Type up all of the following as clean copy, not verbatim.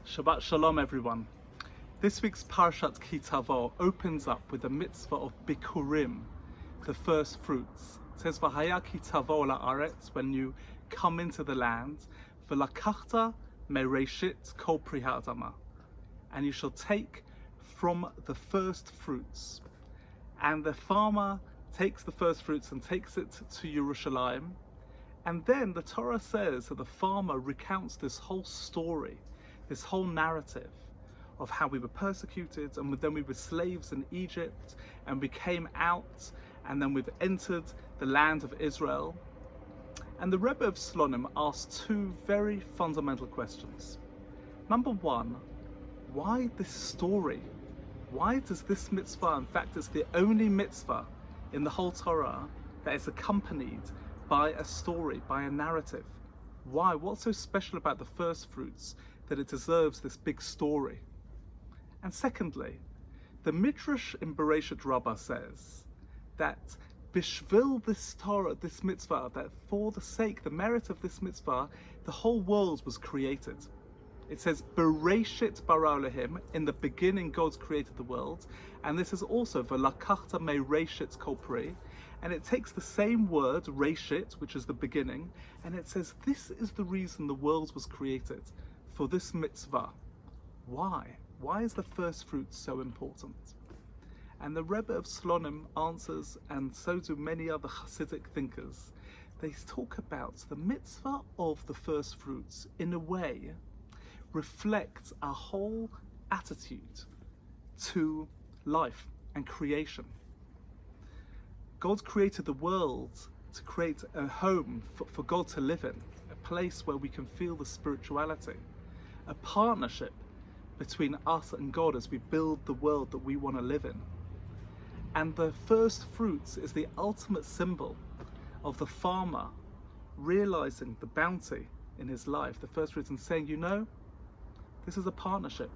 Shabbat Shalom, everyone. This week's Parshat Ki Tavo opens up with the mitzvah of Bikurim, the first fruits. It says, V'haya ki tavo la'aretz, when you come into the land, V'lakachta mereishit kol pri ha'adama, and you shall take from the first fruits. And the farmer takes the first fruits and takes it to Yerushalayim. And then the Torah says that the farmer recounts this whole story, this whole narrative of how we were persecuted, and then we were slaves in Egypt, and we came out, and then we've entered the land of Israel. And the Rebbe of Slonim asked two very fundamental questions. Number one, why this story? Why does this mitzvah, in fact it's the only mitzvah in the whole Torah that is accompanied by a story, by a narrative? Why? What's so special about the first fruits that it deserves this big story? And secondly, the Midrash in Parshat Rabbah says that bishvil this Torah, this mitzvah, that for the sake, the merit of this mitzvah, the whole world was created. It says, Bereshit bara Elohim, in the beginning God created the world. And this is also V'lakachta mereishit kol pri. And it takes the same word, Reshit, which is the beginning, and it says this is the reason the world was created, for this mitzvah. Why? Why is the first fruit so important? And the Rebbe of Slonim answers, and so do many other Hasidic thinkers. They talk about the mitzvah of the first fruits, in a way, reflects our whole attitude to life and creation. God created the world to create a home for God to live in, a place where we can feel the spirituality, a partnership between us and God as we build the world that we want to live in. And the first fruits is the ultimate symbol of the farmer realizing the bounty in his life, the first fruits, and saying, you know, this is a partnership.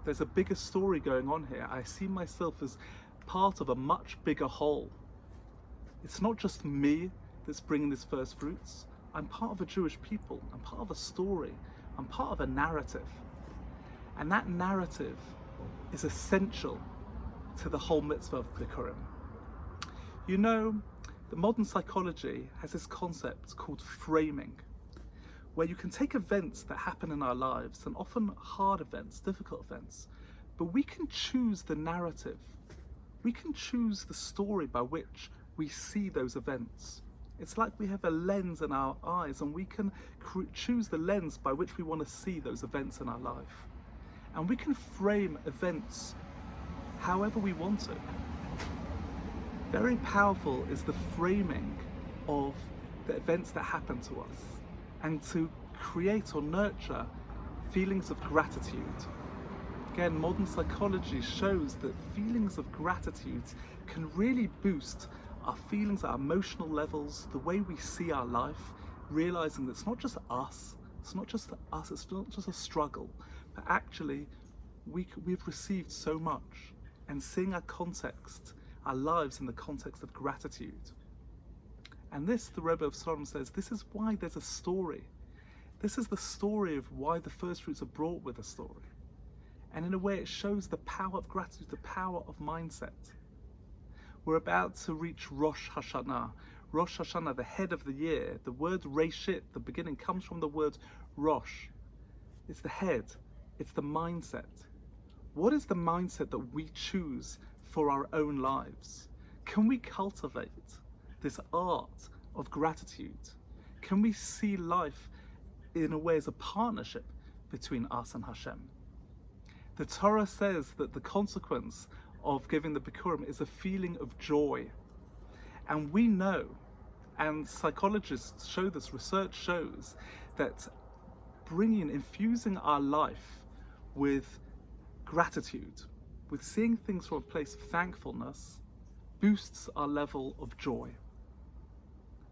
There's a bigger story going on here. I see myself as part of a much bigger whole. It's not just me that's bringing these first fruits. I'm part of a Jewish people. I'm part of a story. I'm part of a narrative. And that narrative is essential to the whole mitzvah of Bikurim. You know, the modern psychology has this concept called framing, where you can take events that happen in our lives, and often hard events, difficult events, but we can choose the narrative. We can choose the story by which we see those events. It's like we have a lens in our eyes, and we can choose the lens by which we want to see those events in our life. And we can frame events however we want to. Very powerful is the framing of the events that happen to us, and to create or nurture feelings of gratitude. Again, modern psychology shows that feelings of gratitude can really boost our feelings, our emotional levels, the way we see our life, realizing that it's not just us, it's not just a struggle, but actually we've received so much, and seeing our context, our lives in the context of gratitude. And this, the Rebbe of Slonim says, this is why there's a story. This is the story of why the first fruits are brought with a story. And in a way it shows the power of gratitude, the power of mindset. We're about to reach Rosh Hashanah. Rosh Hashanah, the head of the year. The word Reshit, the beginning, comes from the word Rosh. It's the head, it's the mindset. What is the mindset that we choose for our own lives? Can we cultivate this art of gratitude? Can we see life in a way as a partnership between us and Hashem? The Torah says that the consequence of giving the Bikurim is a feeling of joy. And we know, and psychologists show this, research shows, that infusing our life with gratitude, with seeing things from a place of thankfulness, boosts our level of joy.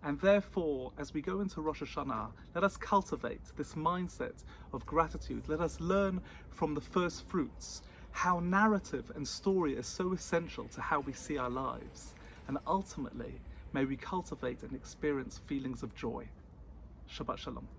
And therefore, as we go into Rosh Hashanah, let us cultivate this mindset of gratitude. Let us learn from the first fruits how narrative and story is so essential to how we see our lives. And ultimately, may we cultivate and experience feelings of joy. Shabbat Shalom.